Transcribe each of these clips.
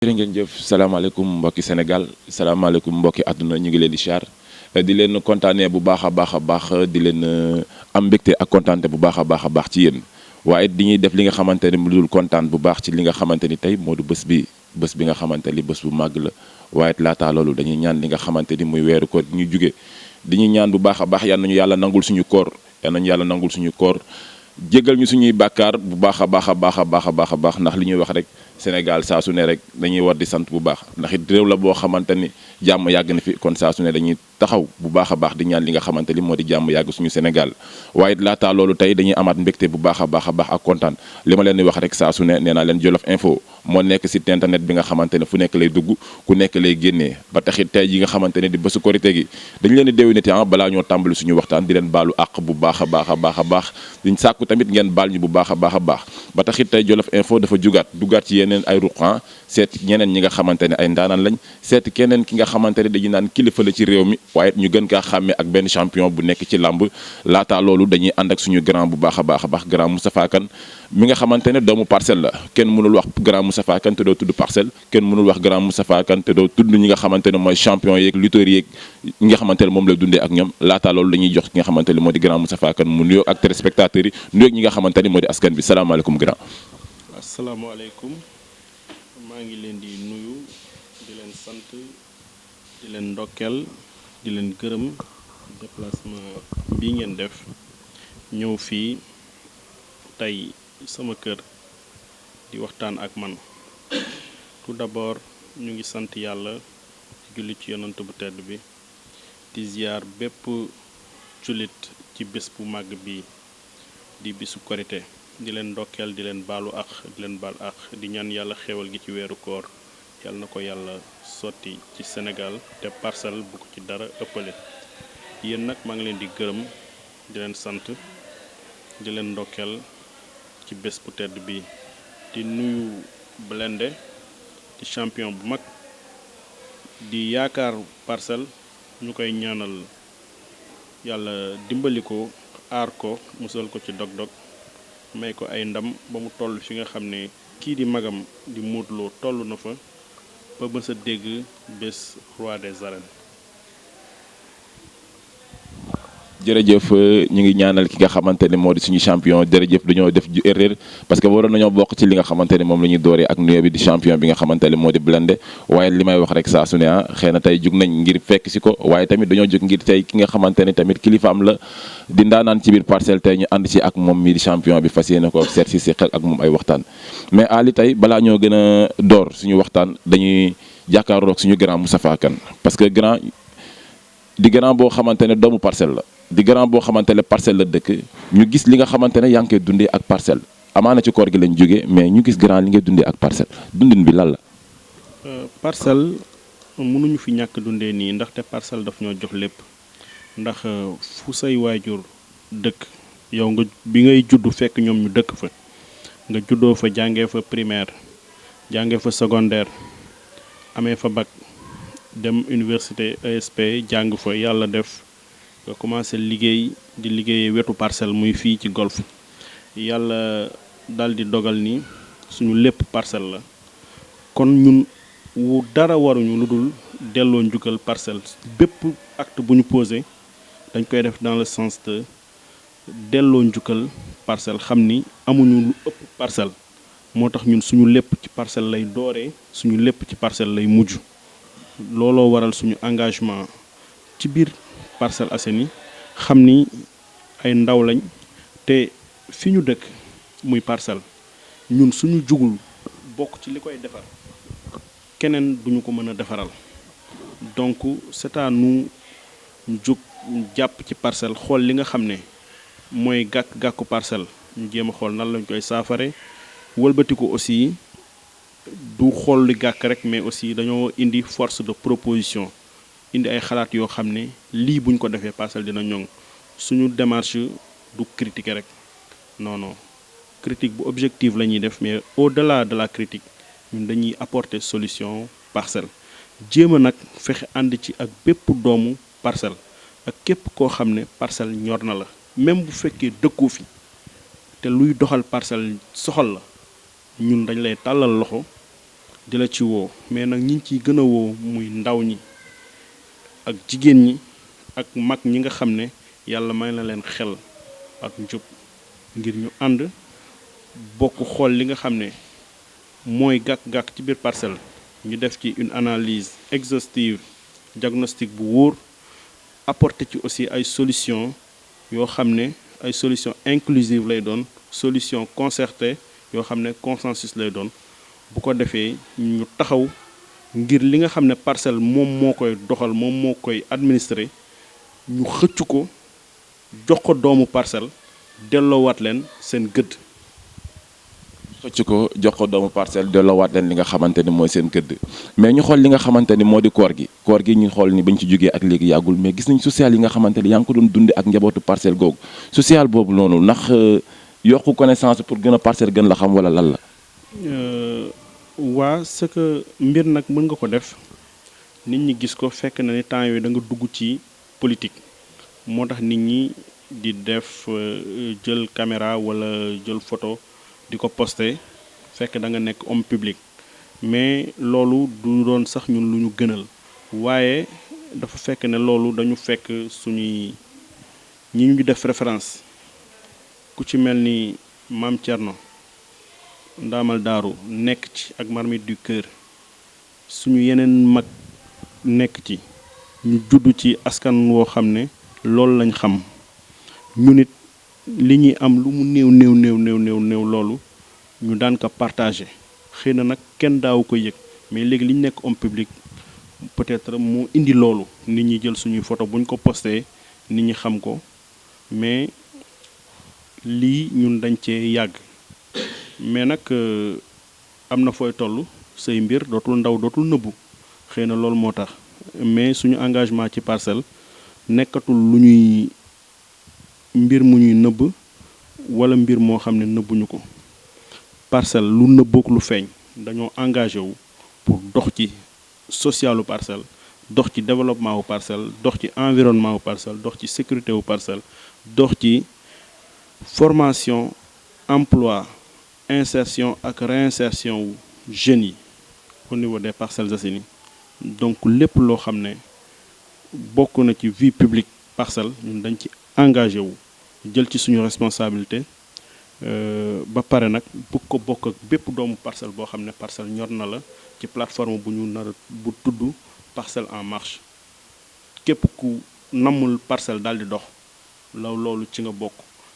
jërë ngeen jëf salaamaaleykum mbokki Sénégal salaamaaleykum mbokki àdduna ñu ngi leen di char di leen kontaanee bu baax a baax a baax di leen am mbégte ak kontaante bu baax a baax a baax ci yéen waaye di ñuy def li nga xamante ne mu dul kontaan bu baax ci li nga xamante ni tey moo du bés bi nga xamante ni bés bu màgg la waaye laataa loolu dañuy ñaan li nga xamante ni muy weeru koor ñu jóge di ñuy ñaan bu baax a baax yal nañu yàlla nangul suñu koor yal nañu yàlla nangul suñu koor jégal ñu suñuy bàkkaar bu baax a baax a baax a baax a baax a baax ndax li ñuy wax rek Sénégal saa su ne rek dañuy war di sant bu baax ndax it réew la boo xamante ni jàmm yàgg na fi kon saa su ne dañuy taxaw bu baax a baax di ñaan li nga xamante ni moo di jàmm yàgg suñu Sénégal waaye laataa loolu tey dañuy amaat mbégte bu baax a baax a baax ak kontaan li ma leen di wax rek saa su ne nee naa leen Jolof Info moo nekk site internet bi nga xamante ne fu nekk lay dugg ku nekk lay génnee ba taxit tey yi nga xamante ne di bésu korite gi dañu leen di déwénati balaa ñoo tàmbali suñu waxtaan di leen baalu àq bu baax a baax a baax a baax diñ sàkku tamit ngeen baal ñu bu baax a baax a baax ba taxit tey Jolof Info dafa duggaat ci yeneen ay ruqan seet ñeneen ñi nga xamante ne ay ndaanaan lañ seet keneen ki nga xamante ne dañu naan kilifa la ci réew mi waaye ñu gën kaa xàmmee ak benn champion bu nekk ci làmb laataa loolu dañuy ànd ak suñu grand bu baax a baax a baax grand Moustapha Kane mi nga xamante ne doomu Parcelles la kenn mënul wax grand Moustapha Kane te doo tudd Parcelles kenn mënul wax grand Moustapha Kane te doo tudd ñi nga xamante ne mooy champion yeeg lutteurs yeeg ñi nga xamante ne moom la dundee ak ñoom laataa loolu dañuy jox ki nga xamante ne moo di grand Moustapha Kane mu nuyoo ak téléspectateurs yi nuyoo ñi nga xamante ne moo di askan bi salaamaaleykum grand. asalaamaaleykum maa ngi leen di nuyu di leen sant di leen ndokkeel di leen gërëm déplacement bi ngeen def ñëw fii tey sama kër di waxtaan ak man tout d'abord ñu ngi sant yàlla julli ci yonant bu tedd bi di ziar bépp jullit ci bés bu màgg bi di bisu korité di leen ndokkeel di leen baalu ak di leen baal ak di ñaan yàlla xéewal gi ci weeru koor yàlla na ko yàlla sotti ci Sénégal te Parcelles bu ko ci dara ëppale yéen nag maa ngi leen di gërëm di leen sant di leen ndokkeel ci bés bu tedd bi di nuyu Blindé di champion bu mag di yaakaar Parcelles ñu koy ñaanal yàlla dimbali ko aar ko musal ko ci dog-dog may ko ay ndam ba mu toll fi nga xam ne kii di magam di Modou Lo toll na fa ba mës a dégg bés roi des arènes. jërëjëf ñu ngi ñaanal ki nga xamante ne moo di suñu champion jërëjëf dañoo def ju erreur parce que waroon nañoo bokk ci li nga xamante ne moom la ñuy dooree ak nuyoo bi di champion bi nga xamante ne moo di Blindé waaye li may wax rek saa su ne xëy na tey jug nañ ngir fekk si ko waaye tamit dañoo jóg ngir tey ki nga xamante ne tamit kilifaam la di ndaanaan ci biir Parcelles tey ñu ànd ci ak moom mii di champion bi fas yéene ko seet si xel ak moom ay waxtaan mais Ali tey balaa ñoo gën a door suñu waxtaan dañuy jàkkaarloog suñu grand Moustapha Kane parce que grand boo xamante ne doomu Parcelles la di grand boo xamante ne Parcelles la dëkk ñu gis li nga xamante ne yaa ngi koy dundee ak Parcelles amaana ci koor gi lañ jógee mais ñu gis grand li ngay dundee ak Parcelles dundin bi lan la. Parcelles mënuñu fi ñàkk dundee nii ndaxte Parcelles daf ñoo jox lépp ndax fu say waajur dëkk yow nga bi ngay juddu fekk ñoom ñu dëkk fa nga juddoo fa jàngee fa primaire jàngee fa secondaire amee fa bac dem université ESP jàng fa yàlla def. nga commencé liggéey di liggéeyee wetu Parcelles muy fii ci golf yàlla dal di dogal ni suñu lépp Parcelles la kon ñun wu dara waruñu lu dul delloo njukkal Parcelles bépp acte bu ñu posé dañ koy def dans le sens de delloo njukkal Parcelles xam ni amuñu lu ëpp Parcelles moo tax ñun suñu lépp ci Parcelles lay dooree suñu lépp ci Parcelles lay mujj looloo waral suñu engagement ci biir Parcelles Assainies xam ni ay ndaw lañ te fi ñu dëkk muy Parcelles ñun suñu jugul bokk ci li koy defar keneen duñu ko mën a defaral donc c'est à nous ñu jug jàpp ci Parcelles xool li nga xam ne mooy gàkku Parcelles ñu jéem a xool nan lañ koy saafare wëlbati ko aussi du xool li gàkk rek mais aussi dañoo indi force de proposition indi ay xalaat yoo xam ne lii buñ ko defee Parcelles dina ñoŋ suñu démarche du critiquer rek non critique bu objective la ñuy def mais au-delà de la critique ñun dañuy apporter solution Parcelles jéem a nag fexe ànd ci ak bépp doomu Parcelles ak képp koo xam ne Parcelles ñor na la même bu fekkee dëkkoo fi te luy doxal Parcelles soxal la ñun dañ lay tàllal loxo di la ci woo mais nag ñi ciy gën a woo muy ndaw ñi ak jigéen ñi ak mag ñi nga xam ne yàlla may na leen xel ak njub ngir ñu ànd bokk xool li nga xam ne mooy gàkk-gàkk ci biir parcelle ñu def ci une analyse exhaustive diagnostic bu wóor apporter ci aussi ay solutions yoo xam ne ay solutions inclusives lay doon solution concertée yoo xam ne consensus lay doon bu ko defee ñu taxaw ngir li nga xam ne parcelle moom moo koy doxal moom moo koy administrer ñu xëcc ko jox ko doomu parcelle delloowaat leen seen gëdd. xëcc ko jox ko doomu parcelle delloowaat leen li nga xamante ni mooy seen gëdd mais ñu xool li nga xamante ni moo di koor gi ñu xool ni bañ ci jógee ak léegi yàggul mais gis nañ social yi nga xamante ni yaa ngi ko doon dunde ak njabootu parcelle googu social boobu noonu ndax yokku connaissance pour gën a parcelle gën la xam wala lan la. waa ce que mbir nag mën nga ko def nit ñi gis ko fekk na ni temps yooyu da nga dugg ci politique moo tax nit ñi di def jël caméra wala jël photo di ko posté fekk da nga nekk homme public mais loolu du doon sax ñun lu ñu gënal waaye dafa fekk ne loolu dañu fekk suñuy ñi ñu def référence ku ci mel ni Maam Thierno Ndaamal Daaru nekk ci ak Marmite du Cœur suñu yeneen mag nekk ci ñu judd ci askan woo xam ne loolu lañ xam ñu nit li ñuy am lu mu néew loolu ñu daan ko partagé xëy na nag kenn daawu ko yëg mais léegi li ñu nekk homme public peut-être mu indi loolu nit ñi jël suñuy photo bu ñu ko posté nit ñi xam ko mais lii ñun dañ cee yàgg mais nag am na fooy toll say mbir dootul ndaw dootul nëbbu xëy na loolu moo tax mais suñu engagement ci parcelle nekkatul lu ñuy mbir mu ñuy nëbb wala mbir moo xam ne nëbbuñu ko parcelle lu nëbbook lu feeñ dañoo engagé wu pour dox ci socialu parcelle dox ci développement wu parcelle dox ci environnement wu parcelle dox ci sécurité wu parcelle dox ci formation emploi insertion ak réinsertion wu jeunes yi au niveau des Parcelles Assainies donc lépp loo xam ne bokk na ci vie publique parcelle ñun dañ ci engagé wu jël ci suñu responsabilité ba pare nag bëgg ko bokk ak bépp doomu parcelle boo xam ne parcelle ñor na la ci plateforme bu ñu nar bu tudd Parcelles en marche képp ku nammul parcelle daal di dox loolu ci nga bokk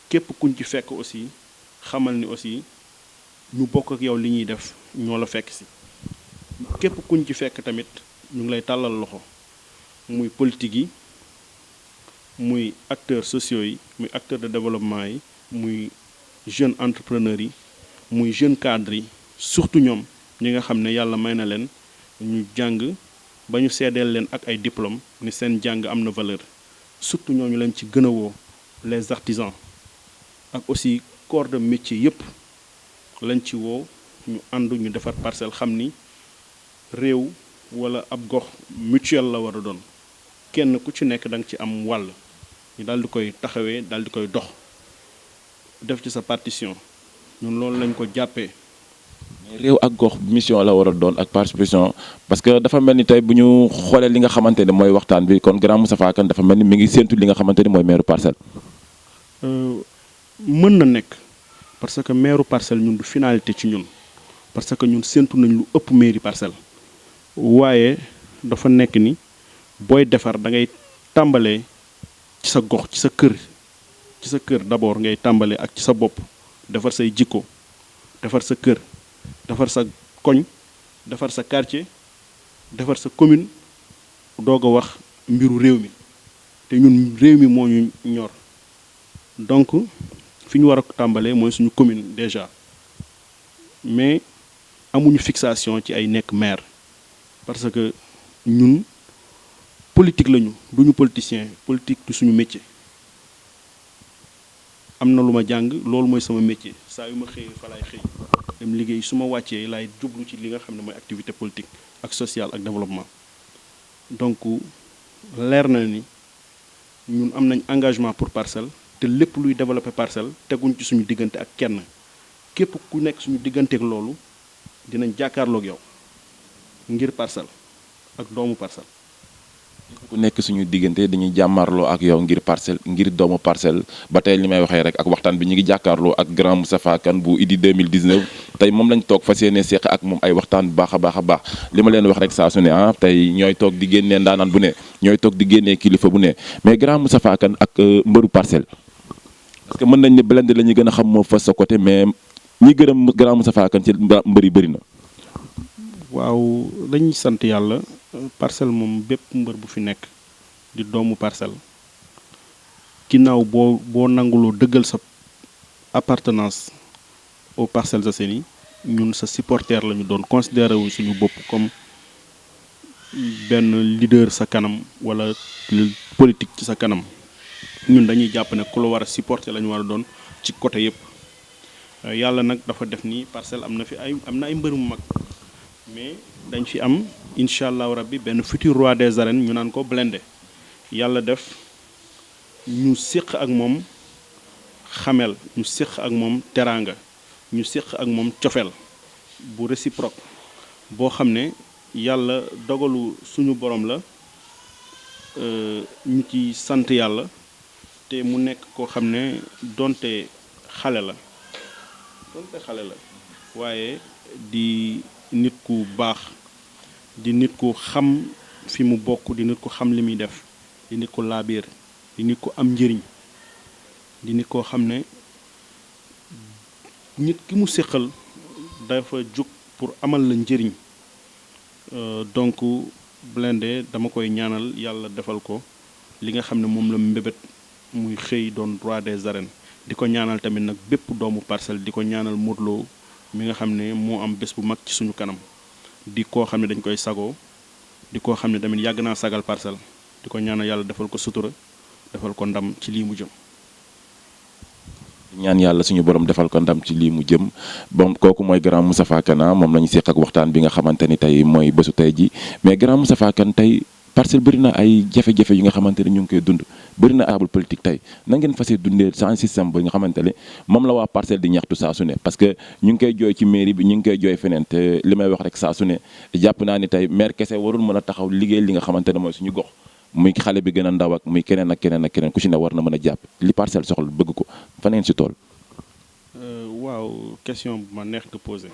képp kuñ ci fekk aussi xamal ni aussi ñu bokk ak yow li ñuy def ñoo la fekk si képp kuñ ci fekk tamit ñu ngi lay tàllal loxo muy politique yi muy acteurs sociaux yi muy acteurs de développement yi muy jeunes entrepreneurs yi muy jeunes cadres yi surtout ñoom ñi nga xam ne yàlla may na leen ñu jàng ba ñu seedeel leen ak ay diplôme ni seen jàng am na valeur surtout ñooñu leen ci gën a woo les artisans ak aussi corps de métier yépp lañ ci woo ñu ànd ñu defar parcelle xam ni réew wala ab gox mutuel la war a doon kenn ku ci nekk da nga ci am wàll ñu daal di koy taxawee daal di koy dox def ci sa partition ñun loolu lañ ko jàppee. réew ak gox mission la war a doon ak participation parce que dafa mel ni tey bu ñu xoolee li nga xamante ne mooy waxtaan bi kon grand Moustapha Kane dafa mel ni mi ngi séentu li nga xamante ni mooy maire parcelle. mën na nekk parce que maire parcelle ñun du finalité ci ñun parce que ñun séentu nañ lu ëpp mairie parcelle waaye dafa nekk ni booy defar da ngay tàmbalee ci sa gox ci sa kër d'abord ngay tàmbalee ak ci sa bopp defar say jikko defar sa kër defar sa koñ defar sa quartier defar sa commune doog a wax mbiru réew mi te ñun réew mi moo ñu ñor donc fi ñu war a tàmbalee mooy suñu commune déjà mais amuñu fixation ci ay nekk maire parce que ñun politique lañu duñu politicien politique du suñu métier am na lu ma jàng loolu mooy sama métier saa yu ma xëyee fa laay xëy dem liggéey su ma wàccee laay jublu ci li nga xam ne mooy activité politique ak sociale ak développement donc leer na ni ñun am nañ engagement pour parcelle te lépp luy développer parcelle teguñ ci suñu diggante ak kenn képp ku nekk suñu diggante ak loolu dinañ jàkkaarloog yow ngir Parcelles ak doomu Parcelles. ku nekk suñu diggante dañuy jàmmarloo ak yow ngir Parcelles ngir doomu Parcelles ba tey li may waxee rek ak waxtaan bi ñu ngi jàkkaarloo ak grand Moustapha Kane bu Idy 2019 tey moom lañ toog fas yéene seq ak moom ay waxtaan bu baax a baax a baax li ma leen wax rek saa su ne tey ñooy toog di génnee ndaanaan bu ne ñooy toog di génnee kilifa bu ne mais grand Moustapha Kane ak mbëru Parcelles parce que mën nañ ne Blindé la ñuy gën a xam moo fa sa côté mais ñi gërëm grand Moustapha Kane ci mbër yi bëri na. waaw dañuy sant yàlla Parcelles moom bépp mbër bu fi nekk di doomu Parcelles ginnaaw boo nanguloo dëggal sa appartenance aux Parcelles Assainies ñun sa supporter la ñu doon considéré wu suñu bopp comme benn leader sa kanam wala politique ci sa kanam ñun dañuy jàpp ne ku la war a supporter la ñu war a doon ci côté yëpp yàlla nag dafa def ni Parcelles am na ay mbër mu mag mais dañ fi am incha allahu rabbi benn futur roi des arènes ñu naan ko Blindé yàlla def ñu séq ak moom xamel ñu séq ak moom teraanga ñu séq ak moom cofeel bu réciproque boo xam ne yàlla dogalu suñu borom la ñu ci sant yàlla te mu nekk koo xam ne donte xale la waaye di nit ku baax di nit ku xam fi mu bokk di nit ku xam li muy def di nit ku laabiir di nit ku am njëriñ di nit koo xam ne nit ki mu séqal dafa jóg pour amal la njëriñ donc Blindé dama koy ñaanal yàlla defal ko li nga xam ne moom la mbébét muy xëy doon roi des arènes di ko ñaanal tamit nag bépp doomu Parcelles di ko ñaanal Modou Lo mi nga xam ne moo am bés bu mag ci suñu kanam di koo xam ne dañ koy sagoo di koo xam ne tamit yàgg naa sagal Parcelles di ko ñaanal yàlla defal ko sutura defal ko ndam ci lii mu jëm. ñaan yàlla suñu borom defal ko ndam ci lii mu jëm bon kooku mooy grand Moustapha Kane moom la ñu seq ak waxtaan bi nga xamante ni tey mooy bésu tey ji mais grand Moustapha Kane tey Parcelles bëri na ay jafe-jafe yi nga xamante ne ñu ngi koy dund bëri na arable politique tey na ngeen fas dundee sans système ba nga xamante ne moom la waa Parcelles di ñaxtu saa su ne parce que ñu ngi koy jooy ci mairie bi ñu ngi koy jooy feneen te li may wax rek saa su ne jàpp naa ni tey maire kese warul mën a taxaw liggéey li nga xamante ne mooy suñu gox muy xale bi gën a ndaw ak muy keneen ak keneen ak keneen ku ci ne war na mën a jàpp li Parcelles soxla bëgg ko fa neen si tool. waaw question bu ma neex nga posé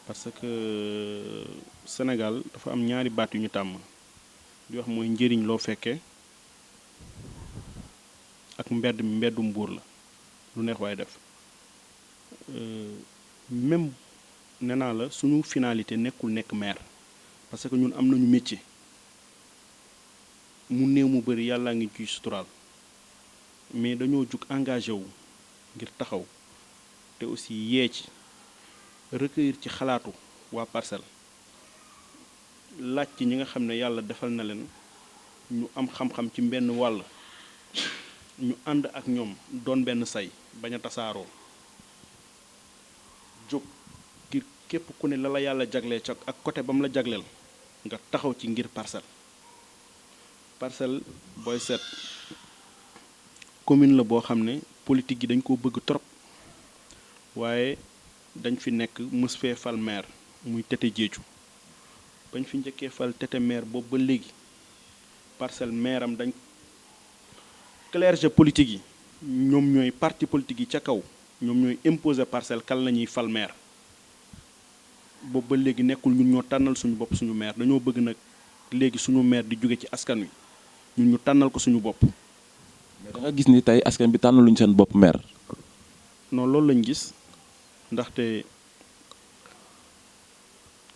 parce que Sénégal dafa am ñaari baat yu ñu tàmm di wax mooy njëriñ loo fekkee ak mbeddum buur la lu neex waaye def même nee naa la suñu finalité nekkul nekk maire parce que ñun am nañu métier mu néew mu bëri yàllaa ngi ciy suturaal mais dañoo jug engagé wu ngir taxaw te aussi yee ci recueillir ci xalaatu waa Parcelles laaj ci ñi nga xam ne yàlla defal na leen ñu am xam-xam ci benn wàll ñu ànd ak ñoom doon benn say bañ a tasaaroo jóg ngir képp ku ne la yàlla jagleel ca ak côté ba mu la jagleel nga taxaw ci ngir Parcelles booy seet commune la boo xam ne politique yi dañ ko bëgg trop waaye dañ fi nekk mës fee fal maire muy Tete Diédhiou bañ fi njëkkee fal Tete maire boobu ba léegi Parcelles maire am dañ clergé politique yi ñoom ñooy parti politique yi ca kaw ñoom ñooy imposer Parcelles kan la ñuy fal maire boobu ba léegi nekkul ñun ñoo tànnal suñu bopp suñu maire dañoo bëgg nag léegi suñu maire di jóge ci askan wi ñun ñu tànnal ko suñu bopp. mais da nga gis ni tey askan bi tànnaluñ seen bopp maire. non loolu lañ gis ndaxte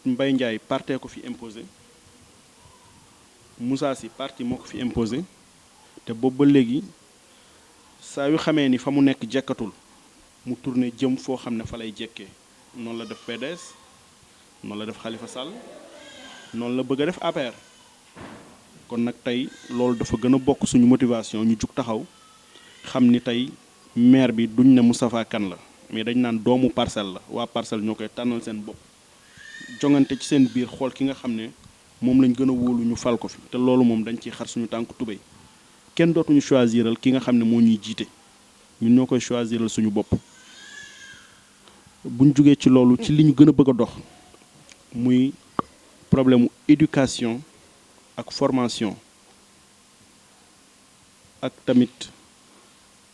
Mbaye Ndiaye parti ko fi imposé Moussa Sy parti moo ko fi imposé te boobu ba léegi saa yu xamee ni fa mu nekk jekkatul mu tourné jëm foo xam ne fa lay jekkee noonu la def PDS noonu la def Khalifa Sall noonu la bëgg a def APR kon nag tey loolu dafa gën a bokk suñu motivation ñu jug taxaw xam ni tey maire bi duñ ne Moustapha Kane la mais dañ naan doomu Parcelles la waa Parcelles ñoo koy tànnal seen bopp jongante ci seen biir xool ki nga xam ne moom lañ gën a wóolu ñu fal ko fi te loolu moom dañ ciy xar suñu tànk tubéy kenn dootuñu choisiral ki nga xam ne moo ñuy jiite ñun ñoo koy choisiral suñu bopp buñ jugee ci loolu ci li ñu gën a bëgg a dox muy problème mu éducation ak formation ak tamit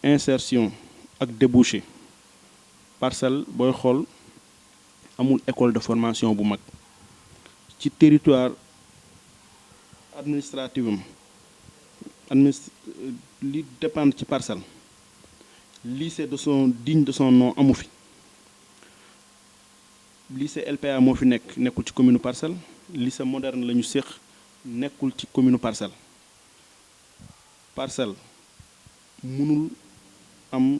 insertion ak débouché. Parcelles booy xool amul école de formation bu mag ci territoire administratif am li dépendre ci parcelle lycée de son digne de son nom amu fi. Lycée LPA moo fi nekkul ci commune Parcelles. Lycée moderne la ñu séq nekkul ci commune Parcelles. Parcelles mënul am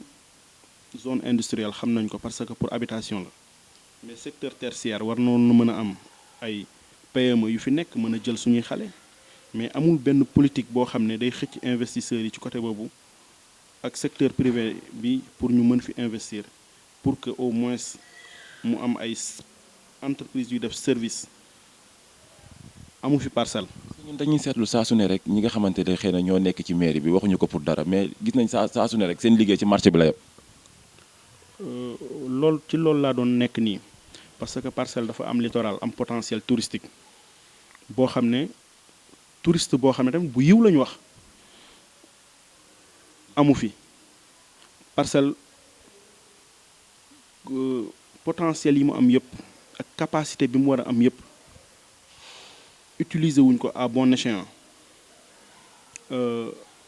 zone industrielle xam nañ ko parce que pour habitation la mais secteur tertiaire war noonu mën a am ay PME yu fi nekk mën a jël suñuy xale mais amul benn politique boo xam ne day xëcc investisseurs yi ci côté boobu ak secteur privé bi pour ñu mën fi investir pour que au moins mu am ay entreprise yu def service amu fi Parcelles. ñun dañuy seetlu saa su ne rek ñi nga xamante ne xëy na ñoo nekk ci mairie bi waxuñu ko pour dara mais gis nañ saa su ne rek seen liggéey ci marché bi la yem. loolu laa doon nekk nii parce que Parcelles dafa am littoral am potentiel touristique boo xam ne touriste boo xam ne tamit bu yiw la ñu wax amu fi Parcelles potentiel yi mu am yëpp ak capacité bi mu war a am yëpp utiliser wuñ ko à bon escient.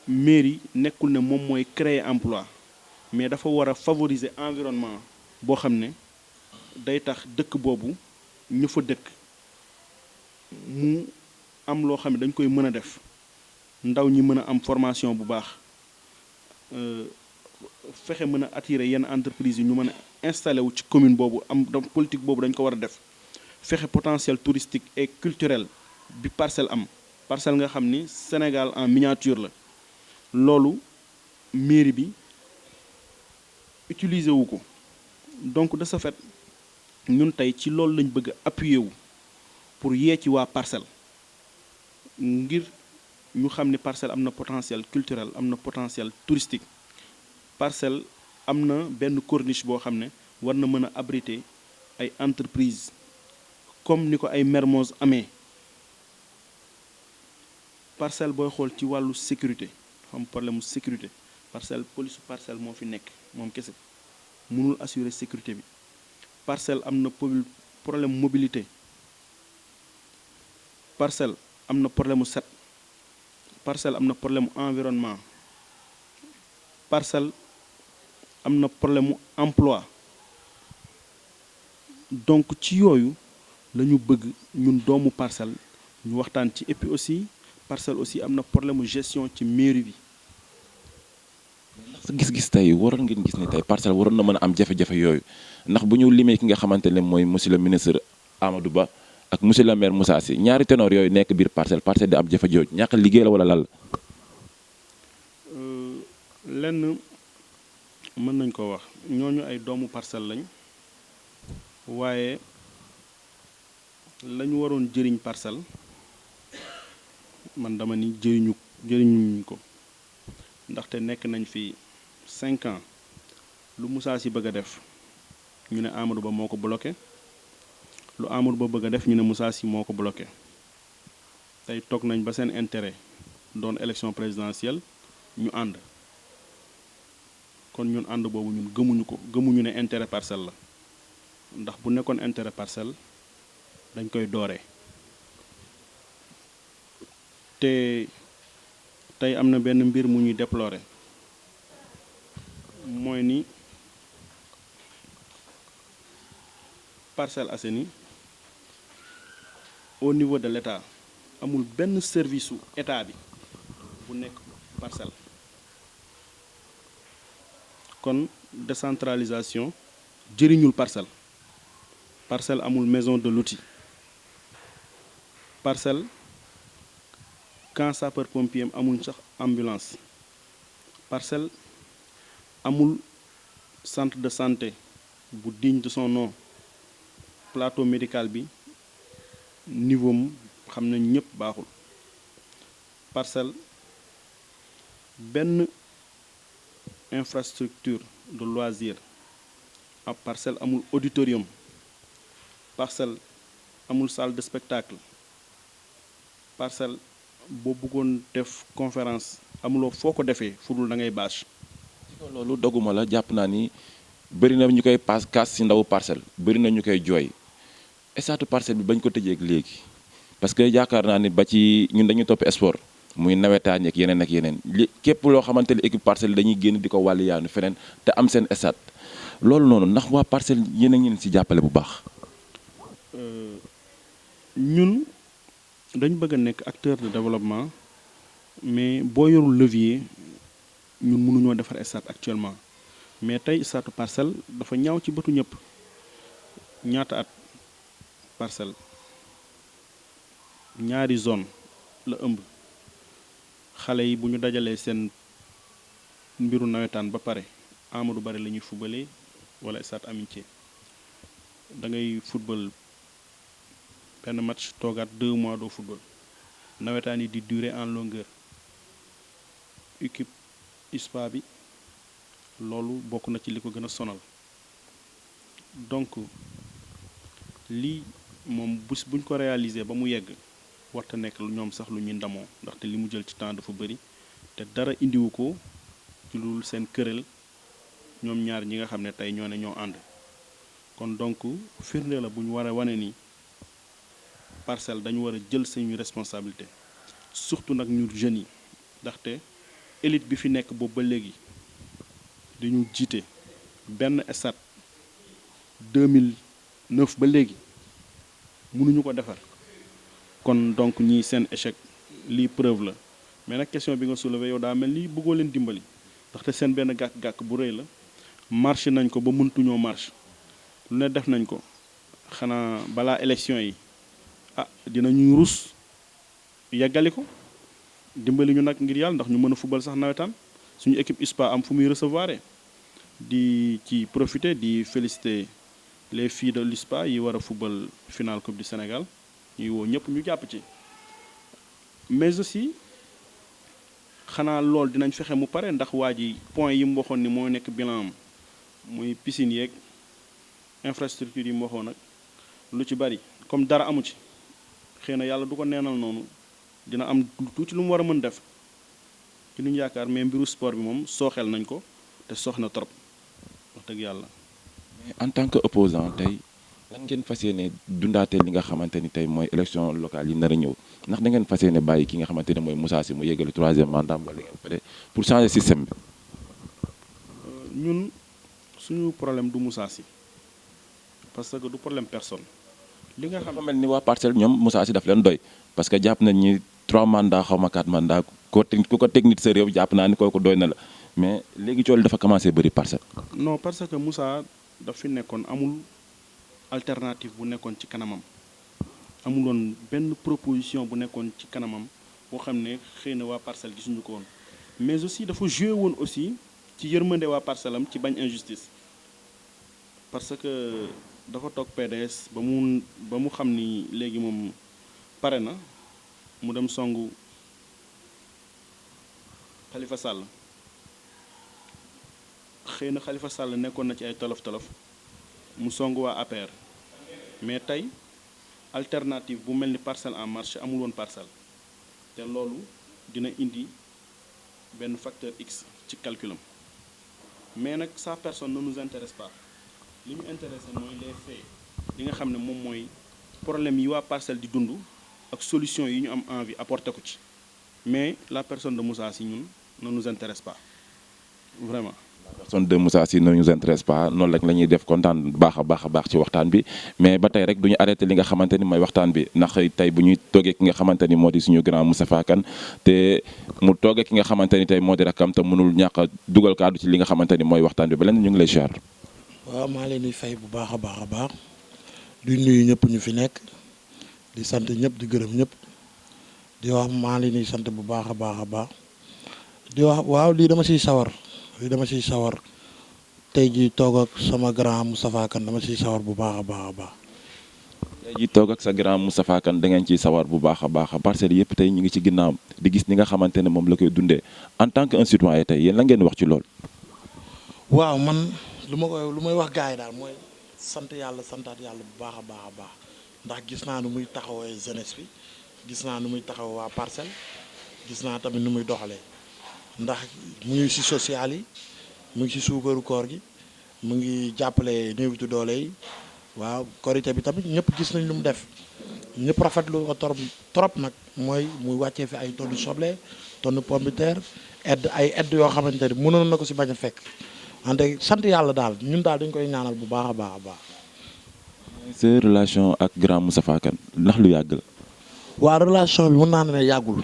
Mairie nekkul ne moom mooy créer emploi mais dafa war a favoriser environnement boo xam ne day tax dëkk boobu ñu fa dëkk mu am loo xam ne dañ koy mën a def ndaw ñi mën a am formation bu baax fexe mën a attirer yenn entreprise yi ñu mën a installé wu ci commune boobu am politique boobu dañ ko war a def fexe potentiel touristique et culturel bi Parcelles am. Parcelles nga xam ni Sénégal en miniature la loolu mairie bi utiliser wu ko donc de ce fait ñun tey ci loolu lañ bëgg a appuyer wu pour yee ci waa Parcelles ngir ñu xam ni Parcelles am na potentiel culturel am na potentiel touristique. Parcelles am na benn corniche boo xam ne war na mën a abriter ay entreprises comme ni ko ay Mermoz amee. Parcelles booy xool ci wàllu sécurité dafa am problème mu sécurité Parcelles police Parcelles moo fi nekk moom kese mënul assurer sécurité bi. Parcelles am na problème mobilité Parcelles am na problème mu set Parcelles am na problème mu environnement Parcelles am na problème mu emploi donc ci yooyu la ñu bëgg ñun doomu Parcelles ñu waxtaan ci et puis aussi. Parcelles aussi am na problème mu gestion ci mairie bi. ndax sa gis-gis tey waroon ngeen gis ne tey Parcelles waroon na mën a am jafe-jafe yooyu ndax bu ñu limee ki nga xamante ne mooy monsieur le ministre Amadou Ba ak monsieur le maire Moussa Sy ñaari ténor yooyu nekk biir Parcelles di am jafe jooju ñàkk liggéey la wala lan la. lenn mën nañ ko wax ñooñu ay doomu Parcelles lañ waaye lañu waroon jëriñ Parcelles. man dama ni jëriñuñ ko ndaxte nekk nañ fi 5 ans lu Moussa Sy bëgg a def ñu ne Amadou Ba moo ko bloqué lu Amadou Ba bëgg a def ñu ne Moussa Sy moo ko bloqué tey toog nañ ba seen intérêt doon élection présidentielle ñu ànd kon ñun ànd boobu ñun gëmuñu ne intérêt Parcelles la ndax bu nekkoon intérêt Parcelles dañ koy dooree. te tey am na benn mbir mu ñuy déplorer mooy ni Parcelles Assainies au niveau de l'État amul benn service su état bi bu nekk Parcelles kon décentralisation jëriñul Parcelles amul maison de l'outil Parcelles quand sapeur pompier amul sax ambulance Parcelles amul centre de santé bu digne de son nom plateau médical bi niveau am xam nañ ñëpp baaxul Parcelles benn infrastructure de loisir ab Parcelles amul auditorium Parcelles amul salle de spectacle parcelle boo bëggoon def conférence amuloo foo ko defee fudul da ngay bâche. loolu doguma la jàpp naa ni bëri na ñu koy kaas ci ndawu parcelle bëri na ñu koy jooy stade parcelle bi bañ ko tëjee ak léegi parce que yaakaar naa ni ba ci ñun dañuy topp sport muy nawetaan ak yeneen li képp loo xamante ni équipe parcelle dañuy génn di ko wàllu yaanu feneen te am seen stade loolu noonu ndax waa parcelle yéen a ngi ci jàppale bu baax. ñun dañu bëgg a nekk acteur de développement mais boo yorul levier ñun mënuñoo defar stade actuellement mais tey stade parcelle dafa ñaaw ci bëtu ñëpp ñaata at parcelle ñaari zone la ëmb xale yi bu ñu dajalee seen mbiru nawetaan ba pare Amadou Barry la ñuy fubalee wala stade Amitié da ngay football benn match toogaat 2 mois doo football nawetaan yi di durer en longueur équipe ISPA bi loolu bokk na ci li ko gën a sonal donc lii moom bés buñ ko réaliser ba mu yegg warta nekk ñoom sax lu ñuy ndamoo ndaxte li mu jël ci temps dafa bëri te dara indiwu ko ci lu seen këral ñoom ñaar ñi nga xam ne tey ñoo ne ñoo ànd kon donc firnde la bu ñu war a wane ni parcelle dañu war a jël suñu responsabilité surtout nag ñu jeunes yi ndaxte élite bi fi nekk boobu ba léegi dañu jiite benn stade 2009 ba léegi mënuñu ko defar kon donc ñii seen échec lii preuve la mais nag question bi nga soulevé yow daa mel ni bëggoo leen dimbali ndaxte seen benn gàkk-gàkk bu rëy la marché nañ ko ba mëntuñoo marche lu ne def nañ ko xanaa balaa élection yi dinañu rus yeggali ko dimbali ñu nag ngir yàlla ndax ñu mën a fubal sax nawetaan suñu équipe ISPA am fu muy recevoir di ci profiter di féliciter les filles de l'ISPA yi war a fubal finale coupe du Sénégal ñuy woo ñëpp ñu jàpp ci mais aussi xanaa lool dinañ fexe mu pare ndax waa ji point yi mu waxoon ni moo nekk bilan am muy piscine yeeg infrastructure yi mu waxoon nag lu ci bari comme dara amu ci xëy na yàlla du ko neenal noonu dina am tuuti lu mu war a mën def ci lu ñu yaakaar mais mbiru sport bi moom sooxeel nañ ko te soox na trop wax dëgg yàlla. mais en tant que opposant tey lan ngeen fas yéene dundaatee li nga xamante ni tey mooy élection locale yi nar a ñëw ndax da ngeen fas yéene bàyyi ki nga xamante ne mooy Moussa Sy mu yeggali 3e mandat wala ngeen fa pour changer système bi. ñun suñu problème du Moussa Sy parce que du problème personne. li nga xam mel ni waa parcelle ñoom Moussa Sy daf leen doy parce que jàpp nañ ni 3 mandats xaw ma 4 mandats ku ko technique sa réew jàpp naa ni kooku doy na la mais léegi cool dafa commencé bëri parcelle. non parce que Moussa daf fi nekkoon amul alternative bu nekkoon ci kanamam amuloon benn proposition bu nekkoon ci kanamam boo xam ne xëy na waa parcelle gisuñu ko woon mais aussi dafa joué woon aussi ci yërmande waa parcelle am ci bañ injustice parce que dafa toog PDS ba mu xam ni léegi moom pare na mu dem songu Khalifa Sall xëy na Khalifa Sall nekkoon na ci ay tolof-tolof mu songu waa APR mais tey alternative bu mel ni Parcelles en Marche amul woon parcelle te loolu dina indi benn facteur X ci calculam mais nag sa personne ne nous intéresse pas li ñu intéressé mooy les faits li nga xam ne moom mooy problème yi waa parcelle di dund ak solution yi ñu am envie apporter ko ci mais la personne de Moussa Sy ñun ne nous intéresse pas vraiment. La personne de Moussa Sy ne nous intéresse pas noonu rek la ñuy def kontaan baax a baax ci waxtaan bi mais ba tey rek du ñu arrêté li nga xamante ni mooy waxtaan bi ndax tey bu ñuy toogee ki nga xamante ni moo di suñu grand Moustapha Kane te mu toogee ki nga xamante ni tey moo di rakam te mënul ñàkk a dugal kaddu ci li nga xamante ni mooy waxtaan bi ba leen ñu ngi lay ziar. waaw maa leen di fay bu baax a baax di nuyu ñëpp ñu fi nekk di sant ñëpp di gërëm ñëpp di wax maa leen di sant bu baax a baax di wax waaw lii dama siy sawar tey jii toog ak sama grand Moustapha Kane dama siy sawar bu baax a baax. tey jii toog ak sa grand Moustapha Kane da ngeen ciy sawar bu baax a baax parcelle yëpp tey ñu ngi ci ginnaaw di gis ni nga xamante ne moom la koy dundee en tant que un citoyen tey yéen la ngeen wax ci lool. waaw man lu may wax gars yi daal mooy santaat yàlla bu baax a baax ndax gis naa nu muy taxawee jeunesse bi gis naa nu muy taxaw waa parcelle gis naa tamit nu muy doxalee ndax mu ngi ci social yi mu ngi ci suukaru koor gi mu ngi jàppale néewitu doole yi waaw korité bi tamit ñëpp gis nañ lu mu def ñëpp rafetlu ko trop nag mooy muy wàccee fi ay tonne soble tonne pomme de terre aide yoo xamante ni mënoon na ko ci bañ a fekk wante sant yàlla daal ñun daal dañ koy ñaanal bu baax a baax a baax. sa relation ak grand Moustapha Kane ndax lu yàgg la. waa relation bi mën naa ne yàggul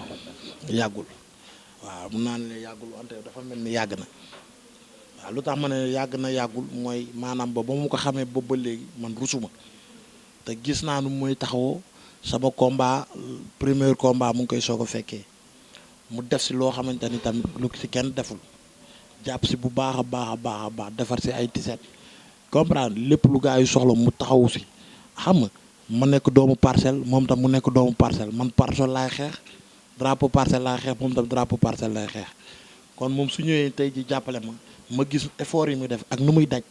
waaw mën naa ne yàggul wante dafa mel ni yàgg na waaw lu tax ma ne yàgg na yàggul mooy maanaam ba mu ko xamee boobu ba léegi man rusuma te gis naa nu muy taxawoo sama combat premier combat mu ngi koy soog a fekkee mu def si loo xamante ni tamit lu si kenn deful jàpp si bu baax a baax a baax a baax defar si ay tiset comprendre lépp lu gaa yu soxla mu taxawu si xam nga ma nekk doomu parcelle moom tam mu nekk doomu parcelle man parcelle laay xeex drapeau parcelle laay xeex moom tam drapeau parcelle laay xeex kon moom su ñëwee tey ji jàppale ma gis effort yi muy def ak nu muy daj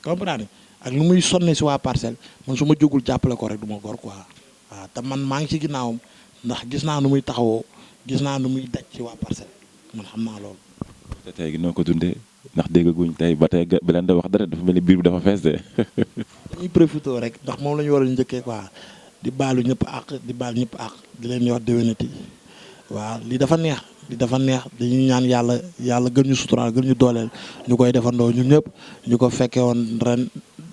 comprendre ak nu muy sonne si waa parcelle man su ma jógul jàppale ko rek du ma gor quoi waaw te man maa ngi ci ginnaawam ndax gis naa nu muy taxawoo gis naa nu muy daj ci waa parcelle man xam naa loolu. te tey gi noo ko dundee ndax déggaguñ tey ba tey bi leen da wax dara dafa mel ni biir bi dafa fees de. dañuy profité rek ndax moom la ñu war a njëkkee quoi di baalu ñëpp àq di baal ñëpp àq di leen wax déwénati waaw li dafa neex dañuy ñaan yàlla gën ñu suturaal gën ñu dooleel ñu koy defandoo ñun ñëpp ñu ko fekkee woon ren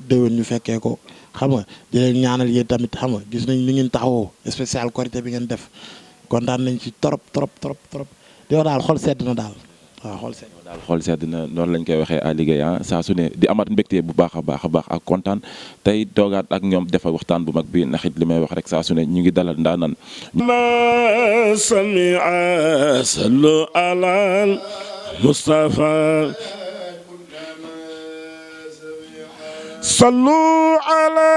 déwén ñu fekkee ko xam nga di leen ñaanal yéen tamit xam nga gis nañ li ngeen taxawoo spécial Korité bi ngeen def kontaan nañ ci trop di wax daal xol sedd na daal waaw xol sedd na noonu lañ koy waxee à liggéey saa su ne di amat mbégte bu baax a baax ak kontaan tey toogaat ak ñoom defal waxtaan bu mag bi ndax it li may wax rek saa su ne ñu ngi dalal ndaanan ma samia sallu ala Mustafa sallu ala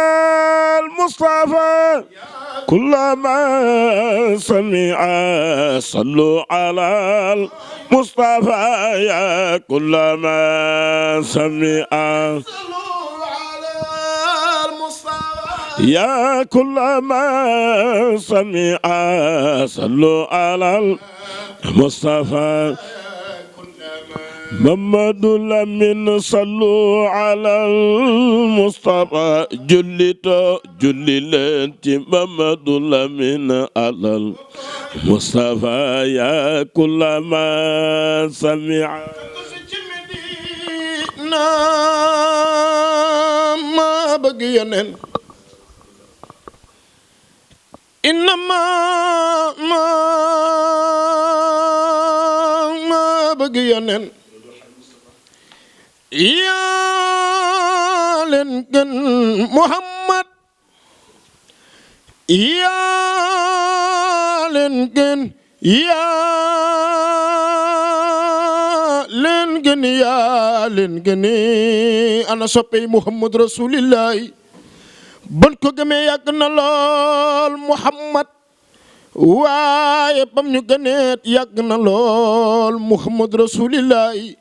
Mustafa kullama samia sallu ala Mustafa ya kullama samia يا كل ما سمع صلوا على المصطفى محمد لمن صلوا على المصطفى جللت محمد لمن على المصطفى يا كل ما سمع ما بقي إنما ما بقي يا لنكن محمد يا لنكن يا لنكن أنا صبي محمد رسول الله ban ko gëmee yàgg na lool Muhammad waaye bam ñu gëneet yàgg na lool Muhammad rasulillahi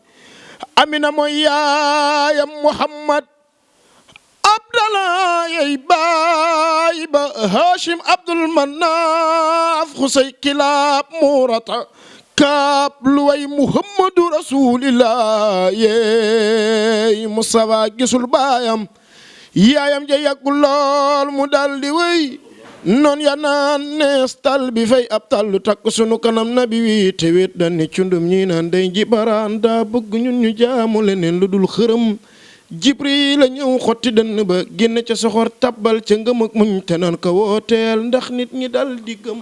Amina mooy yaayam Muhammad Abdallah yey baay ba Hashim Abdul Manaf Xusay Kilaab Murata Kaab luway Muhammadu rasulillahi Mustafa gisul baayam yaayam ja yàggul lool mu daldi wéy noon ya naan nees tal bi fay ab tallu takk sunu kanam nabi wi te wéet dan ni cundum ñi naan day jibaraan daa bëgg ñun ñu jaamu leneen lu dul xërëm Jibril la ñëw xotti dënn ba génn ca soxor tabbal ca ngëm ak muñ te naan ko wooteel ndax nit ñi dal di gëm.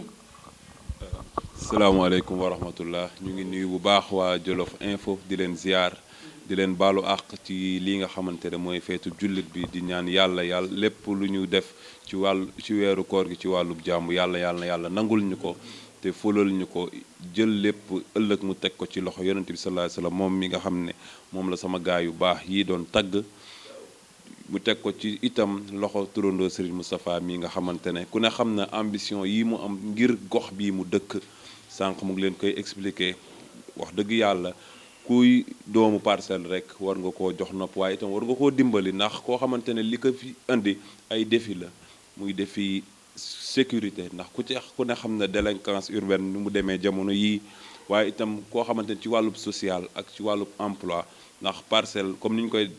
salaamaaleykum wa rahmatullah ñu ngi nuyu bu baax waa Jolof Info di leen ziar di leen baalu àq ci lii nga xamante ne mooy feetu jullit bi di ñaan yàlla lépp lu ñu def ci weeru koor gi ci wàllub jàmm yàlla nangul ñu ko te fulal ñu ko jël lépp ëllëg mu teg ko ci loxo yonent bi sallallahu alayhi wasallam moom mi nga xam ne moom la sama gaay yu baax yii doon tagg mu teg ko ci itam loxo turandoo Serigne Moustapha mi nga xamante ne ku ne xam na ambition yi mu am ngir gox bii mu dëkk sànq mu ngi leen koy expliquer wax dëgg yàlla kuy doomu parcelle rek war nga koo jox nopp waaye itam war nga koo dimbali ndax koo xamante ne li ko fi indi ay défi la muy défi sécurité ndax ku ne xam ne délinquance urbaine ni mu demee jamono yii waaye itam koo xamante ni ci wàllub social ak ci wàllub emploi ndax parcelle comme ni ñu koy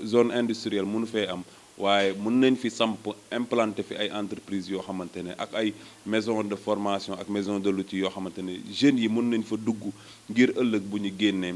zone industrielle mënu fee am waaye mën nañ fi samp implanter fi ay entreprises yoo xamante ne ak ay maison de formation ak maison de l'outil yoo xamante ne jeunes yi mën nañ fa dugg ngir ëllëg bu ñu génnee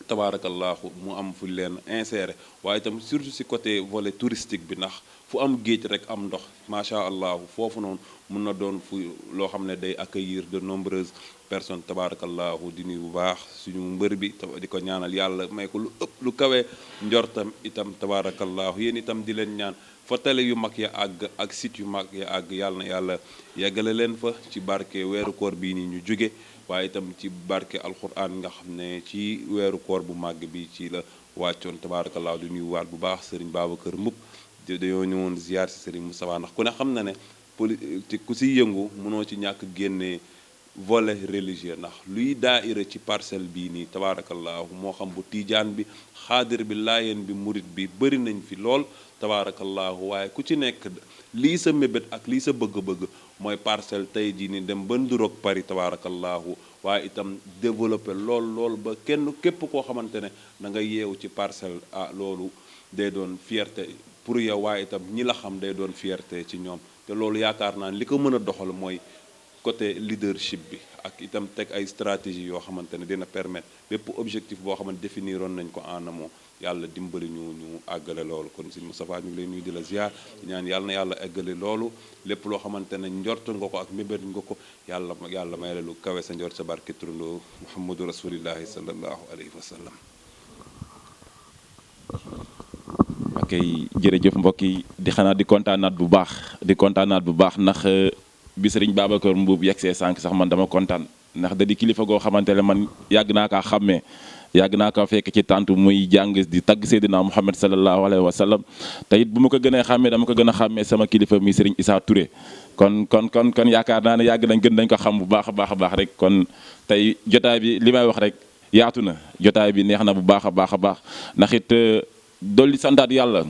tabaarakallaahu mu am fu leen insérer waaye itam surtout ci côté volet touristique bi ndax fu am géej rek am ndox macha allah foofu noonu mun na doon fu loo xam ne day accueillir de nombreuses personnes tabaarakallaahu di nuyu bu baax suñu mbër bi di ko ñaanal yàlla may ko lu ëpp lu kawe njortam itam tabaarakallaahu yéen itam di leen ñaan fa télé yu mag ya àgg ak site yu mag ya àgg yàlla na yàlla yeggale leen fa ci barke weeru koor bii nii ñu jóge waaye itam ci barke alquran nga xam ne ci weeru koor bu màgg bi ci la wàccoon tabaarakallaahu di nuyu waat bu baax Serigne Babacar Mboup dañoo ñëwoon ziar si Serigne Moustapha ndax ku ne xam na ne politique ku si yëngu mënoo ci ñàkk génnee volet religieux ndax luy daaira ci parcelle bii nii tabaarakallaahu moo xam bu tiijaan bi xaadir bi laayeen bi murit bi bëri nañ fi lool tabaarakallaahu waaye ku ci nekk lii sa mébét ak lii sa bëgg-bëgg mooy parcelle tey jii ni dem ba nduroog Paris tabaarakallaahu waaye itam développé lool ba kenn képp koo xamante ne da nga yeewu ci parcelle loolu day doon fierté pour yow waaye itam ñi la xam day doon fierté ci ñoom te loolu yaakaar naa li ko mën a doxal mooy côté leadership bi ak itam teg ay stratégie yoo xamante ne dina permettre bépp objectif boo xamante définiroon nañ ko en amont yàlla dimbali ñu àggale loolu kon Serigne Moustapha ñu ngi lay nuyu di la ziar ñaan yàlla na yàlla eggale loolu lépp loo xamante ne njort nga ko ak mébét nga ko yàlla may la lu kawe sa njort sa barke turandoo Muhammadu rasulillahi sallallahu alayhi wa sallam. ok jërëjëf mbokk yi di xanaa di kontaanaat bu baax ndax bi Serigne Babacar Mboup yegsee sànq sax man dama kontaan ndax da di kilifa goo xamante ne man yàgg naa kaa xàmmee yàgg naa ko fekk ci tànt muy jàng di tagg Seydina Muhammad sallallahu alayhi wa sallam te it bu ma ko gën a xàmmee dama ko gën a xàmmee sama kilifa mi Serigne Issa Touré kon yaakaar naa ne yàgg dañ ko xam bu baax a baax rek kon tey jotaay bi li may wax rek yaatu na jotaay bi neex na bu baax a baax ndax it dolli santaat yàlla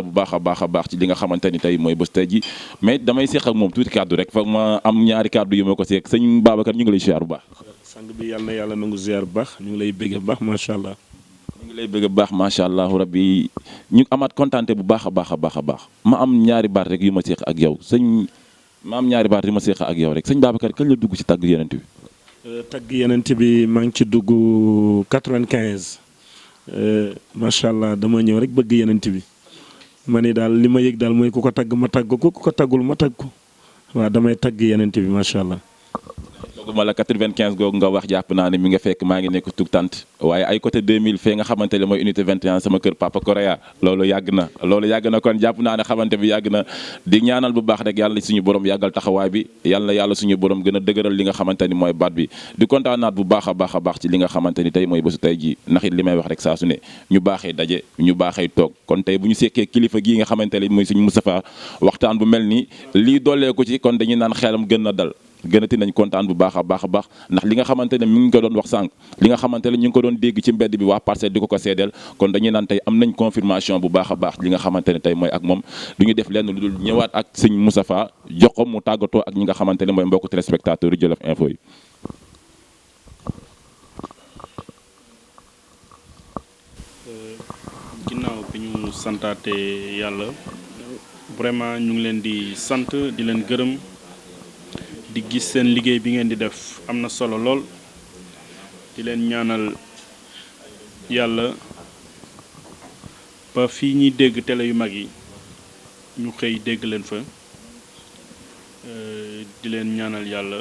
bu baax a baax ci li nga xamante ni tey mooy bés tey ji mais damay seq ak moom tuuti kàddu rek foog ma am ñaari kàddu yu ma ko seq sëñ Babacar ñu ngi lay ziar bu baax. sang bi yàlla na yàlla nangu ziar bu baax ñu ngi lay bëgg bu baax macha allah. ñu ngi lay bëgg bu baax macha allah rabbi ñu amaat kontaante bu baax a baax ma am ñaari baat rek yu ma seq ak yow rek sëñ Babacar kañ la dugg ci tagg yenent bi. tagg yenent bi maa ngi ci dugg 95. macha allah dama ñëw rek bëgg yenent bi ma ne daal li ma yëg daal mooy ku ko tagg ma tagg ko ku ko taggul ma tagg ko waaw damay tagg yenent bi macha allah. dogguma la 95 googu nga wax jàpp naa ne mi nga fekk maa ngi nekk tug tant waaye ay côté 2000 fee nga xamante ne mooy unité 21 sama kër Papa Korea loolu yàgg na kon jàpp naa ne xamante bi yàgg na di ñaanal bu baax rek yàlla suñu borom yàggal taxawaay bi yàlla suñu borom gën a dëgëral li nga xamante ni mooy baat bi di kontaanaat bu baax a baax ci li nga xamante ni tey mooy bésu tey ji ndax it li may wax rek saa su ne ñu baaxee daje ñu baaxee toog kon tey bu ñu sekkee kilifa gii nga xamante ne mooy suñu Moustapha waxtaan bu mel ni lii doolee ko ci kon dañuy naan xelam gën na dal gënati nañ kontaan bu baax a baax ndax li nga xamante ne mi ngi ko doon wax sànq li nga xamante ne ñu ngi ko doon dégg ci mbedd bi waa Parcelles di ko seedeel kon dañuy naan tey am nañ confirmation bu baax a baax li nga xamante ne tey mooy ak moom du ñu def lenn lu dul ñëwaat ak sëñ Moustapha jox ko mu tàggatoo ak ñi nga xamante ne mooy mbokku téléspectateur yu Jolof Info yi. ginnaaw bi ñu santaate yàlla vraiment ñu ngi leen di sant di leen gërëm. di gis seen liggéey bi ngeen di def am na solo lool di leen ñaanal yàlla ba fii ñuy dégg télé yu mag yi ñu xëy dégg leen fa di leen ñaanal yàlla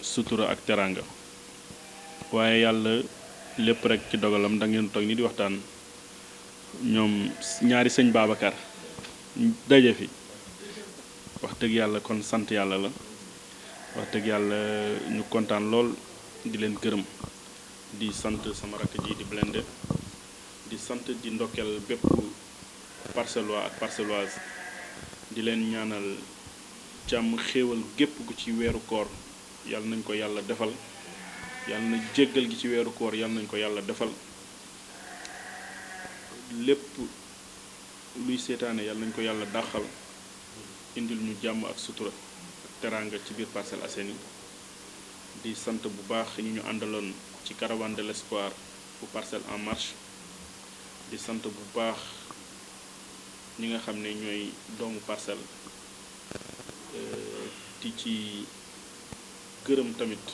sutura ak teraanga waaye yàlla lépp rek ci dogalam da ngeen toog ni di waxtaan ñoom ñaari sëñ Babacar daje fi wax dëgg yàlla kon sant yàlla la wax dëgg yàlla ñu kontaan lool di leen gërëm di sant sama rakk ji di Blindé di sant di ndokkeel bépp parcellois ak parcelloise di leen ñaanal jàmm xéewal gépp gu ci weeru koor yàlla nañ ko yàlla defal yàlla na jéggal gi ci weeru koor yàlla nañ ko yàlla defal lépp luy seetaane yàlla nañ ko yàlla dàqal indil ñu jàmm ak sutura ak teraanga ci biir Parcelles Assainies di sant bu baax ñi ñu àndaloon ci caravane de l'espoir bu Parcelles en marche di sant bu baax ñi nga xam ne ñooy doomu Parcelles di ci gërëm tamit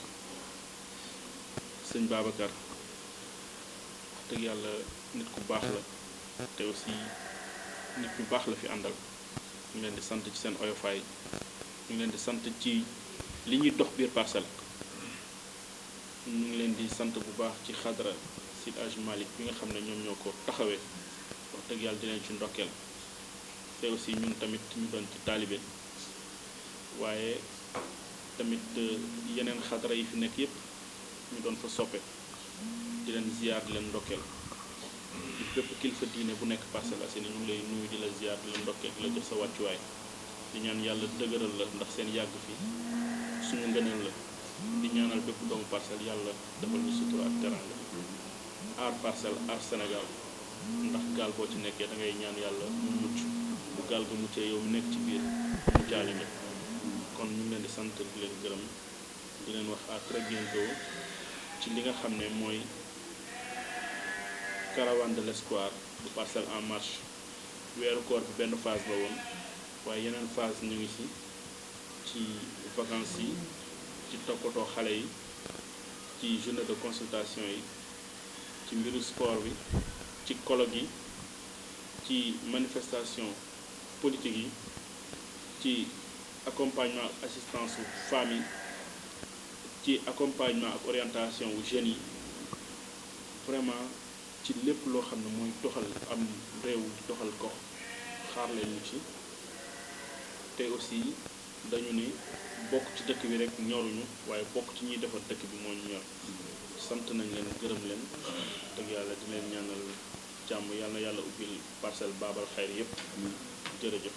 sëñ Babacar wax dëgg yàlla nit ku baax la te aussi nit ñu baax la fi àndal ñu ngi leen di sant ci seen oyofaay ñu ngi leen di sant ci li ñuy dox biir Parcelles ñu ngi leen di sant bu baax ci xadra Seydi Hadji Malick bi nga xam ne ñoom ñoo ko taxawee wax dëgg yàlla di leen ci ndokkeel te aussi ñun tamit ñu doon ci taalibe waaye tamit yeneen xadra yi fi nekk yépp ñu doon fa soppe di leen ziar di leen ndokkeel di bépp kilifa diine bu nekk Parcelles Assainies ñu ngi lay nuyu di la ziar di la ndokkeel di la jox sa wàccuwaay di ñaan yàlla dëgëral la ndax seen yàgg fi suñu ngëneel la di ñaanal bépp doomu Parcelles yàlla defal ñu sutura ak teranga aar Parcelles aar Sénégal ndax gaal boo ci nekkee da ngay ñaan yàlla mu mucc bu gaal ga muccee yow mu nekk ci biir mu jaale nga kon ñu ngi leen di sant di leen gërëm di leen wax à très bientôt ci li nga xam ne mooy caravane de l'espoir bu Parcelles en marche weeru koor bi benn phase la woon waaye yeneen phase ñu ngi ci vacances yi ci toppatoo xale yi ci journée de consultation yi ci mbiru sport bi ci colloque yi ci manifestation politique yi ci accompagnement ak assistance aux familles ci accompagnement ak orientation wu jeunes yi vraiment ci lépp loo xam ne mooy doxal am réew doxal gox xaar leen ñu ci te aussi dañu ne bokk ci dëkk bi rek ñoruñu waaye bokk ci ñuy defar dëkk bi moo ñu ñor sant nañ leen gërëm leen dëgg yàlla di leen ñaanal jàmm yàlla na yàlla ubbil Parcelles baabal xayr yépp jërëjëf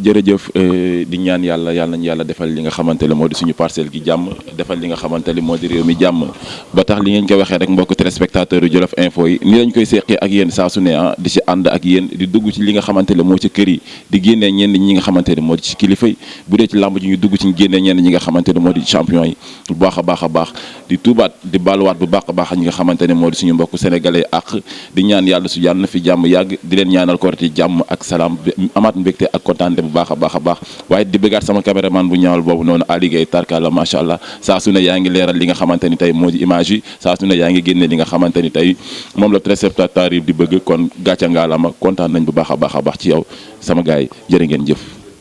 jërëjëf di ñaan yàlla nañu yàlla defal li nga xamante ne moo di suñu parcelle gi jàmm defal li nga xamante ne moo di réew mi jàmm ba tax li ngeen ko waxee rek mbokk téléspectateur yu Jolof Info yi ni lañ koy seqee ak yéen saa su ne di ci ànd ak yéen di dugg ci li nga xamante ne moo ci kër yi di génnee ñenn ñi nga xamante ne moo di ci kilifa yi bu dee ci làmb ji ñu dugg ci génnee ñenn ñi nga xamante ne moo di champion yi bu baax a baax di tuubaat di baaluwaat bu baax a baax ñi nga xamante ne moo di suñu mbokk sénégalais ak di ñaan yàlla su yàlla na fi jàmm yàgg di leen ñaanal korite jàmm ak salaam amaat mbégte ak kontaante bu baax a baax waaye di bëggaat sama caméraman bu ñaawal boobu noonu aligéey tarkala macha allah saa su ne yaa ngi leeral li nga xamante ni tey moo di image yi saa su ne yaa ngi génne li nga xamante ni tey moom la téléspectateur yi di bëgg kon gàcca ngaalama kontaan nañ bu baax a baax ci yow sama gars yi jërë ngeen jëf